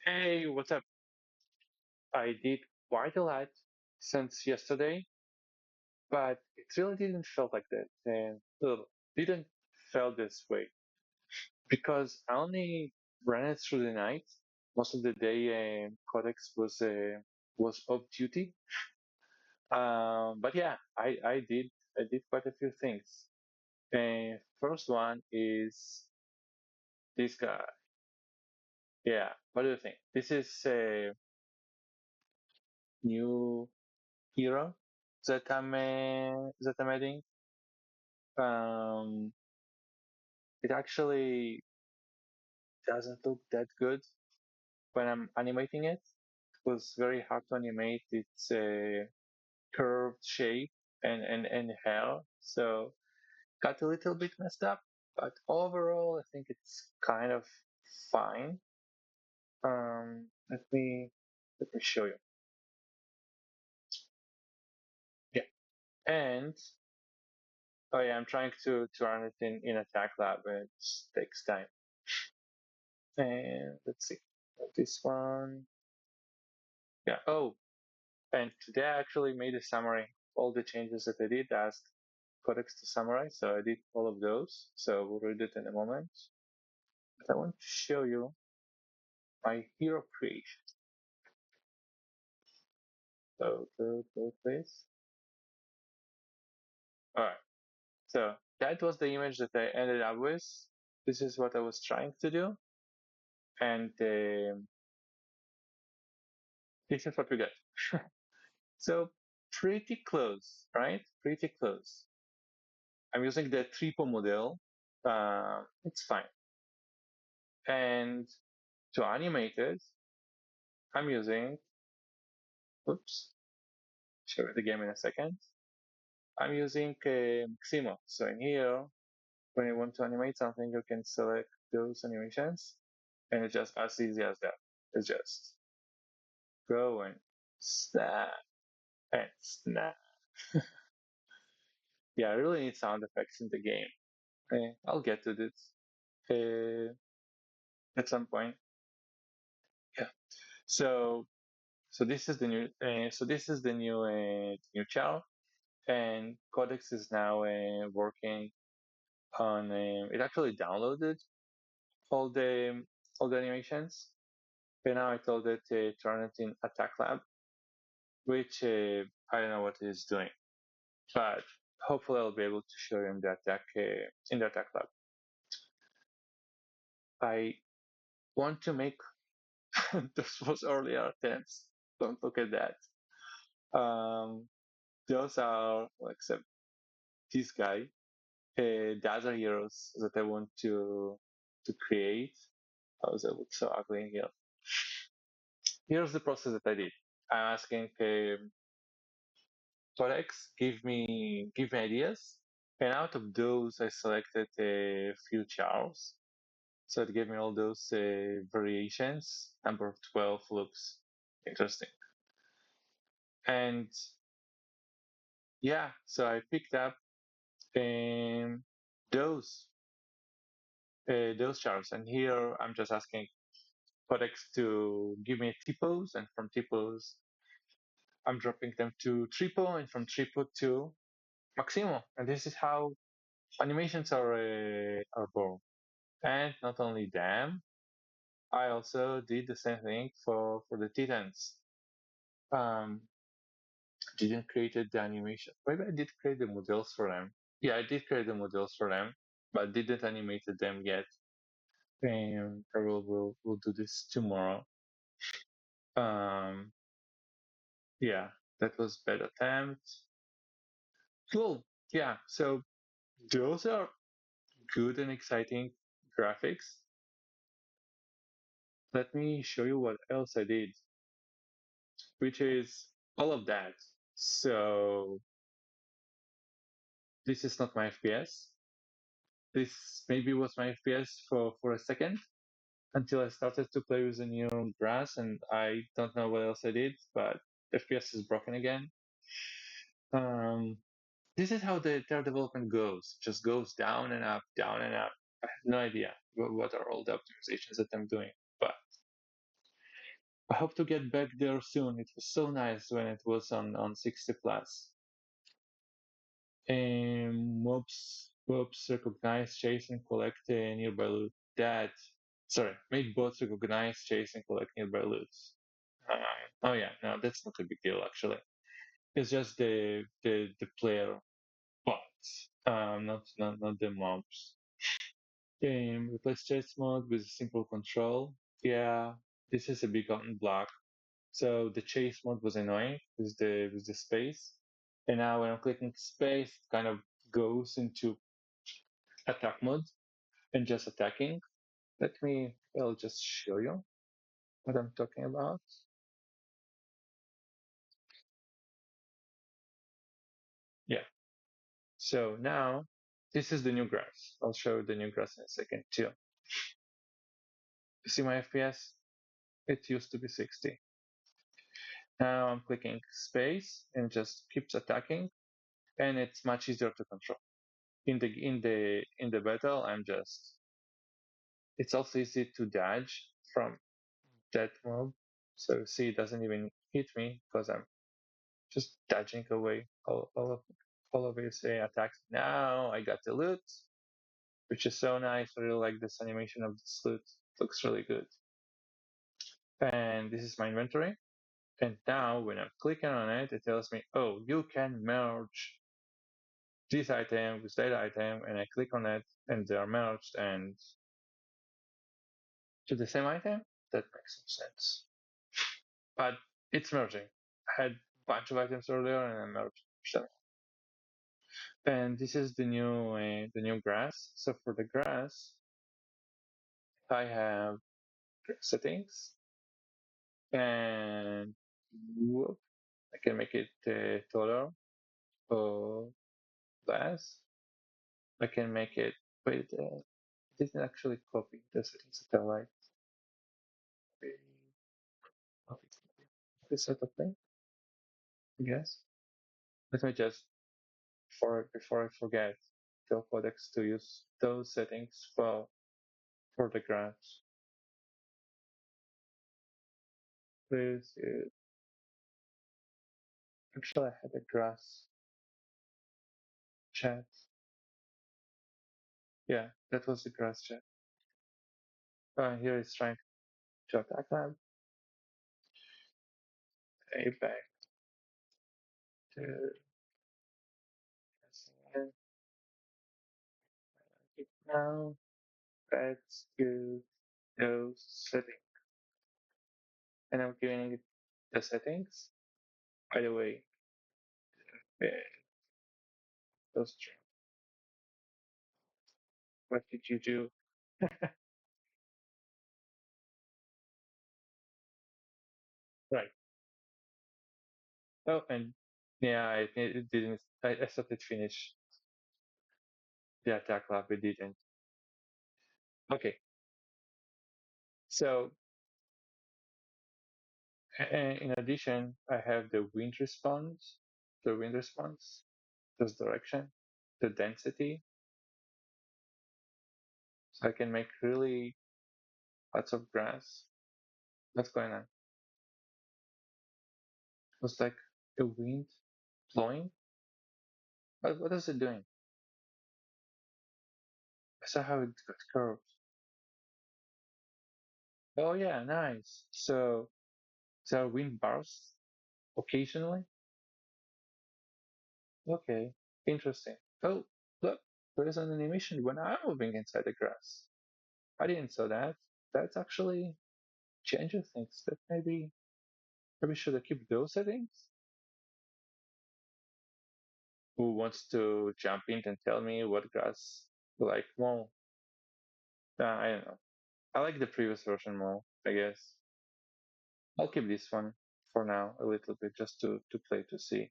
Hey, what's up? I did quite a lot since yesterday, but it really didn't feel like that, and didn't feel this way because I only ran it through the night. Most of the day, Codex was off duty. But yeah, I did quite a few things. And first one is this guy. Yeah, what do you think? This is a new hero that I'm adding. Um, it actually doesn't look that good when I'm animating it. It was very hard to animate its curved shape and hair, so got a little bit messed up. But overall, I think it's kind of fine. Let me show you. Yeah, and oh yeah, I'm trying to run it in Attack Lab, and it takes time. And let's see, this one. Yeah. Oh, and today I actually made a summary. All the changes that I did asked Codex to summarize, so I did all of those. So we'll read it in a moment. But I want to show you my hero creation. So go please. Alright. So that was the image that I ended up with. This is what I was trying to do. And this is what we got. So pretty close, right? Pretty close. I'm using the triple model. It's fine. And to animate it, I'm using, oops, show you the game in a second. I'm using Mixamo. So in here, when you want to animate something, you can select those animations, and it's just as easy as that. It's just go and snap and snap. Yeah, I really need sound effects in the game. I'll get to this at some point. Yeah. So this is the new this is the new channel, and Codex is now working on it. Actually downloaded all the animations, and now I told it to run it in Attack Lab, which I don't know what it is doing, but hopefully I'll be able to show you in the Attack Lab. I want to make those was earlier attempts. Don't look at that. Um, those are well, except this guy, the other heroes that I want to create. How is it look so ugly in here? Here's the process that I did. I'm asking Codex, give me ideas, and out of those, I selected a few charms. So it gave me all those variations. Number 12 looks interesting, and yeah, so I picked up um, those those charms, and here I'm just asking Codex to give me typos, and from typos, I'm dropping them to triple, and from triple to Maximo, and this is how animations are born. And not only them, I also did the same thing for the Titans. Um, didn't create the animation. Maybe I did create the models for them. Yeah, I did create the models for them, but didn't animate them yet. And I will do this tomorrow. Um, yeah, that was bad attempt. Cool. Yeah, so those are good and exciting graphics. Let me show you what else I did, which is all of that. So this is not my FPS. This maybe was my FPS for a second until I started to play with the new grass, and I don't know what else I did, but FPS is broken again. Um, this is how their development goes. Just goes down and up, down and up. I have no idea what are all the optimizations that I'm doing, but I hope to get back there soon. It was so nice when it was on 60 plus. Mobs recognize, chase, and collect nearby loot. That, sorry, make bots recognize, chase, and collect nearby loot. Oh yeah, no, that's not a big deal actually. It's just the player bots, not the mobs. Replace chase mode with simple control. Yeah, this is a big block. So the chase mode was annoying with the space, and now when I'm clicking space, it kind of goes into attack mode and just attacking. I'll just show you what I'm talking about. Yeah. So now this is the new grass. I'll show you the new grass in a second too. You see my FPS? It used to be 60. Now I'm clicking space and just keeps attacking, and it's much easier to control. In the battle, it's also easy to dodge from that mob. So see, it doesn't even hit me because I'm just dodging away all of his attacks. Now I got the loot, which is so nice. I really like this animation of this loot. It looks really good. And this is my inventory. And now when I'm clicking on it, it tells me, oh, you can merge this item with that item. And I click on it and they are merged and to the same item. That makes some sense. But it's merging. I had a bunch of items earlier and I merged them. And this is the new grass. So for the grass, I have settings and whoop, I can make it taller or less. I can make it, wait, it didn't actually copy the settings that I like. Copy this sort of thing, I guess. Let me just, before I forget, tell Codex to use those settings for the graphs. Please, actually I had a grass chat. Yeah, that was the grass chat. Here it's trying to attack them. A back to again. Now let's do those settings. And I'm giving it the settings. By the way, uh, those what did you do? Right. Oh, and yeah, it didn't. I thought it finished the attack lab. It didn't. Okay. So in addition, I have the wind response, this direction, the density. So I can make really lots of grass. What's going on? It was like the wind blowing. What is it doing? I saw how it got curved. Oh yeah, nice. So wind bursts occasionally. Okay, interesting. Oh, look, there is an animation when I'm moving inside the grass. I didn't saw that. That's actually changes things. That maybe should I keep those settings? Who wants to jump in and tell me what grass you like more? I don't know. I like the previous version more, I guess. I'll keep this one for now a little bit just to play to see.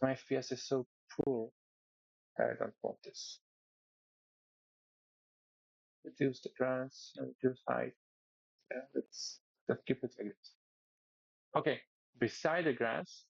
My FPS is so poor. I don't want this. Reduce the grass, reduce height. Yeah, let's keep it like this. Okay. Beside the grass,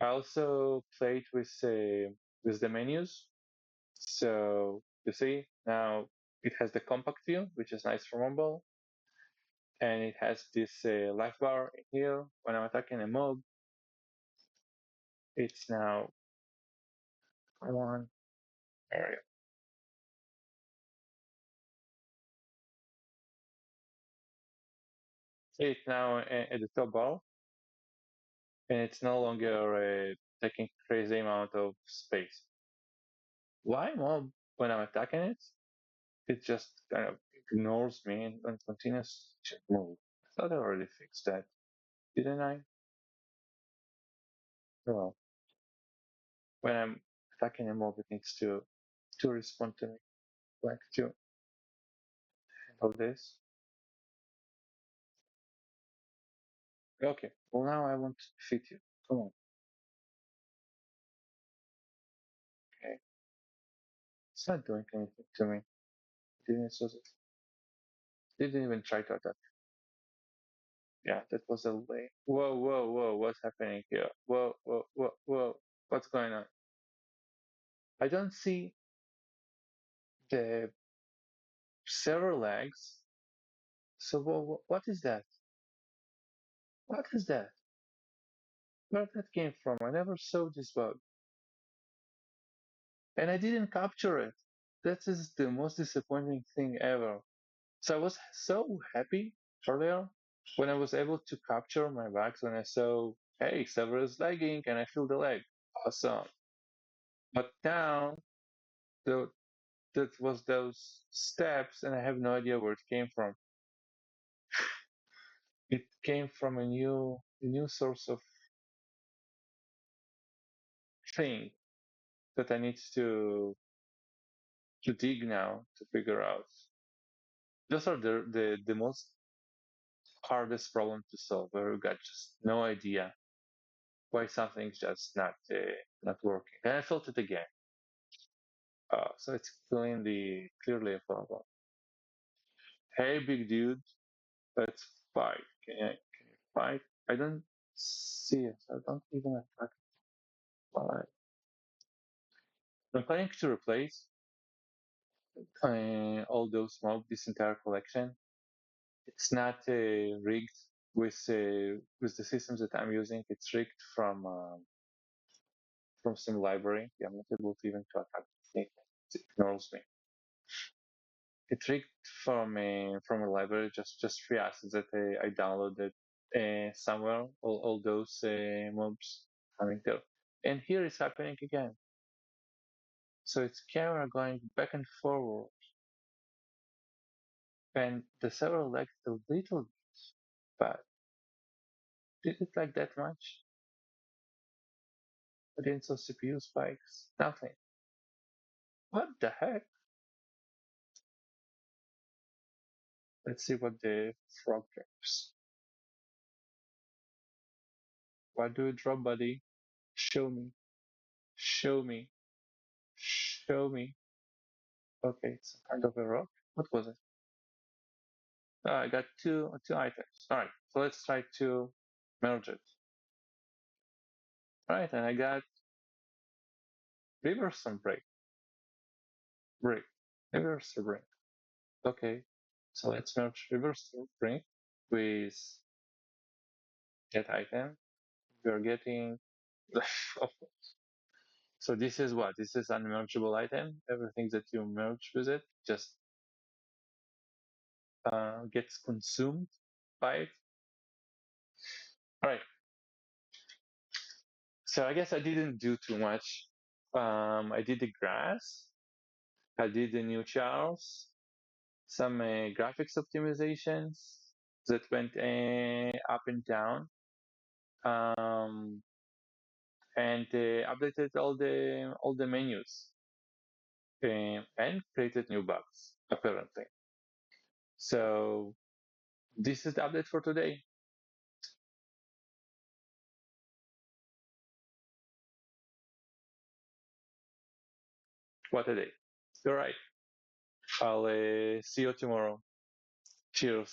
I also played with the menus. So you see now it has the compact view, which is nice for mobile. and it has this life bar here. When I'm attacking a mob, it's now one area. It's now at the top bar, and it's no longer taking crazy amount of space. Why mob when I'm attacking it? It just kind of ignores me and continues to move. I thought I already fixed that, didn't I? Well, when I'm attacking a mob, it needs to respond to me, like to handle this. Okay, well now I want to defeat you. Come on, okay? It's not doing anything to me. Didn't even try to attack. Yeah, that was a way. Whoa, whoa, whoa! What's happening here? Whoa, whoa, whoa, whoa! What's going on? I don't see the several legs. So what is that? What is that? Where that came from? I never saw this bug, and I didn't capture it. That is the most disappointing thing ever. So I was so happy earlier when I was able to capture my bugs when I saw, hey, server is lagging and I feel the lag. Awesome. But now the, that was those steps and I have no idea where it came from. It came from a new source of thing that I need to dig now to figure out. Those are the most hardest problem to solve where you got just no idea why something's just not working. And I felt it again. So it's clearly a problem. Hey, big dude, let's fight. Can you fight? I don't see it. I don't even attack. Alright. I'm planning to replace all those mobs, this entire collection. It's not rigged with the systems that I'm using. It's rigged from some library. Yeah, I'm not able to even to attack it. It ignores me. It's rigged from a library, just free assets that I downloaded somewhere. All those mobs coming there, and here it's happening again. So it's camera going back and forward, and the server lagged a little bit, but did it like that much? I didn't saw CPU spikes. Nothing. What the heck? Let's see what the frog drops. What do you drop, buddy? Show me. Show me. Show me. Okay, it's a kind of a rock. What was it? I got two items. All right, so let's try to merge it. All right, and I got reverse and break, reverse and break. Okay, so let's merge reverse and break with that item. We're getting. So this is what? This is unmergeable item. Everything that you merge with it just gets consumed by it. All right. So I guess I didn't do too much. I did the grass. I did the new chars. Some graphics optimizations that went up and down. Um, and updated all the menus and created new bugs apparently. So this is the update for today. What a day! All right, I'll see you tomorrow. Cheers.